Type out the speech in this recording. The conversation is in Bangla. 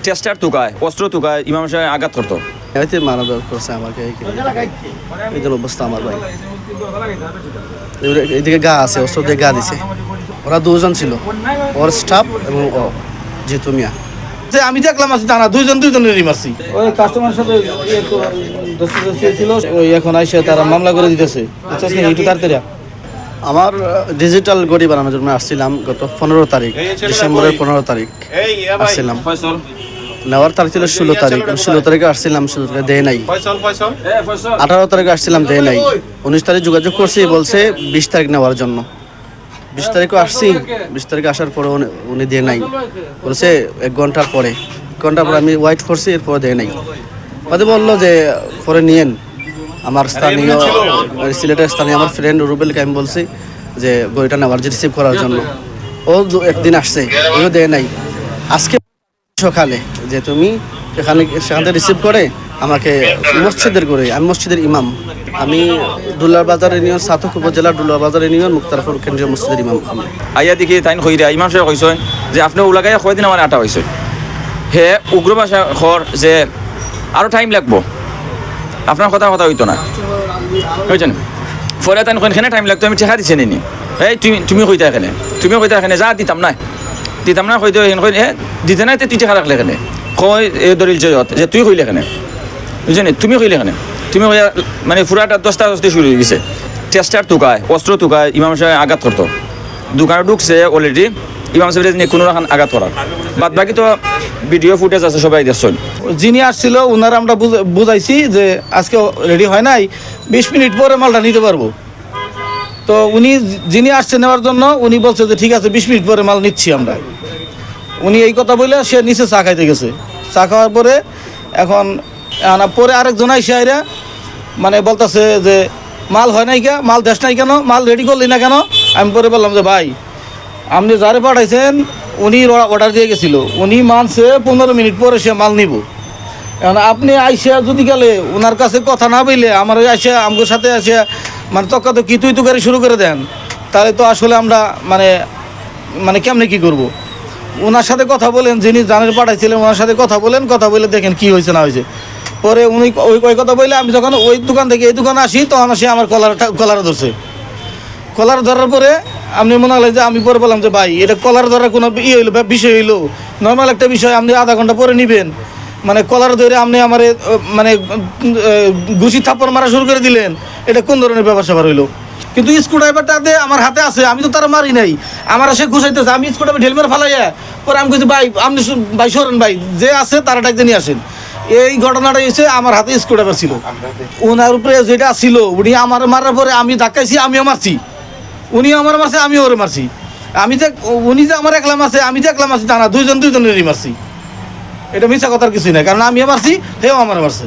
টেস্টার তুকায় অস্ত্র তুকায় ইমাম সাহেব আঘাত করতো। এতে মারা করছে আমাকে, এই জন্য অবস্থা আমার ভাই। এদিকে গা আছে, অস্ত্র দিয়ে গা দিছে। ওরা দুজন ছিল, ওর স্টাফ এবং ও জিতু মিয়া। আমি দেখলাম আছি জানা দুইজনেরই মারছি। ওই কাস্টমারের সাথে ছিল, ওই এখন আইসে তারা মামলা করে দিতেছে। একটু তাড়াতাড়ি আমার ডিজিটাল গড়ি বানানোর জন্য আসছিলাম গত 15 তারিখ, ডিসেম্বরের 15 তারিখ আসছিলাম। নেওয়ার তারিখ ছিল 16 তারিখ, 16 তারিখে আসছিলাম, 16 তারিখে দেয় নাই। 18 তারিখে আসছিলাম, দেয় নাই। 19 তারিখ যোগাযোগ করছি, বলছে 20 তারিখ নেওয়ার জন্য। 20 তারিখও আসছি, 20 তারিখে আসার পরে উনি দিয়ে নাই, বলছে 1 ঘন্টার পরে। 1 ঘন্টা পরে আমি ওয়েট করছি, এরপরে দেয় নাই। ওদের বললো যে পরে নিয়েন। আমার স্থানীয় সিলেটের স্থানীয় আমার ফ্রেন্ড রুবেলকে আমি বলছি যে গড়িটা নেওয়ার যে রিসিভ করার জন্য। ও একদিন আসছে, ওও দেয় নাই। আজকে সকালে যে তুমি সেখান থেকে রিসিভ করে আমাকে মসজিদের করে, আমি মসজিদের ইমাম, আমি দুলার বাজার ইউনিয়ন, সাতক উপজেলার দুলার বাজার ইউনিয়ন মুক্তারপুর কেন্দ্রীয় মসজিদের ইমাম। আইয়া দেখি তাই কইরা ইমাম সাহেব কইছেন যে আপনি ওলাগাই কয়দিন আমার আটা হয়েছে। হে উগ্র ভাষা খর যে আরও টাইম লাগবো, আপনার কথা হইতো না, বুঝছেন? পরে তাই এখানে টাইম লাগতো, আমি ঠেকা দিচ্ছি নি। এই তুমি কইতা এখানে, তুমি কইতা এখানে যা দিতাম না হয়তো দিতে নাই, তুই ঠেকা রাখলে এখানে কয় এ দলিল জয়ত যে তুই কইলে এখানে, বুঝছেন? তুমি কইলে এখানে, তুমি কইয়া মানে পুরাটা দস্তা শুরু হয়ে গেছে। টেস্টার তুকায় অস্ত্র তুকায় ইমাম সাহেব আঘাত করতো। দোকানে ঢুকছে অলরেডি, ইমাম সাহেব নিয়ে কোনো রকম আঘাত করার বাদ বাকি তো ভিডিও ফুটেজ আছে, সবাই দেখছেন। যিনি আসছিল ওনারা আমরা বুঝাইছি যে আজকে রেডি হয় নাই, 20 মিনিট পরে মালটা নিতে পারবো। তো উনি যিনি আসছে নেওয়ার জন্য, উনি বলছে যে ঠিক আছে 20 মিনিট পরে মাল নিচ্ছি আমরা। উনি এই কথা বলে সে নিচে চা খাইতে গেছে। চা খাওয়ার পরে এখন পরে আরেকজন আইসে আইরা মানে বলতেছে যে মাল হয় নাই কে, মাল দেশ নাই কেন, মাল রেডি করলি না কেন? আমি পরে বললাম যে ভাই আপনি যারে পাঠাইছেন উনি অর্ডার দিয়ে গেছিল, উনি মানছে 15 মিনিট পরে সে মাল নিব। এখন আপনি আইসা যদি গেলে ওনার কাছে কথা না বললে আমার আইসা আমার সাথে আসে মানে তক্কা তো কি তুই তো গাড়ি শুরু করে দেন, তাহলে তো আসলে আমরা মানে কেমনে কি করব? ওনার সাথে কথা বলেন, যিনি জানের পাঠাইছিলেন ওনার সাথে কথা বলেন, কথা বলে দেখেন কি হয়েছে না হয়েছে। পরে উনি ওই কথা বললে আমি যখন ওই দোকান থেকে এই দোকানে আসি, তখন আসে আমার কলার ধরছে। কলার ধরার পরে আপনি মনে হলেন যে আমি পরে বললাম যে ভাই এটা কলার ধরার কোনো হইলো বিষয় হইলো, নর্মাল একটা বিষয়, আপনি আধা ঘন্টা পরে নিবেন। মানে কলার ধরে আপনি আমার মানে ঘুষি থাপ্পড় মারা শুরু করে দিলেন, এটা কোন ধরনের ব্যাপার স্যাপার হইলো? কিন্তু স্ক্রুড্রাইভারটা আমার হাতে আছে, আমি তো তারা মারি নাই, আমার সে ঘুষাইতেছে, আমি স্ক্রুড্রাইভার ঢেলমের ফালাইয়া পরে আমি কিছু ভাই আপনি ভাই সরেন ভাই, যে আছে তারা ডাকতে নিয়ে আসেন। এই ঘটনাটা এসে আমার হাতে স্ক্রুড্রাইভার ছিল, ওনার উপরে যেটা ছিল উনি আমার মারার পরে আমি ধাক্কাইছি, আমিও মারছি, উনি আমার মারছে, আমিও ওরে মারছি। আমি যে উনি যে আমার একলা মারছে, আমি যে একলা মারছি জানা, দুইজনেরই মারছি। এটা মিথ্যা কথার কিছুই নাই, কারণ আমিও মারছি, সেও আমার মারছে।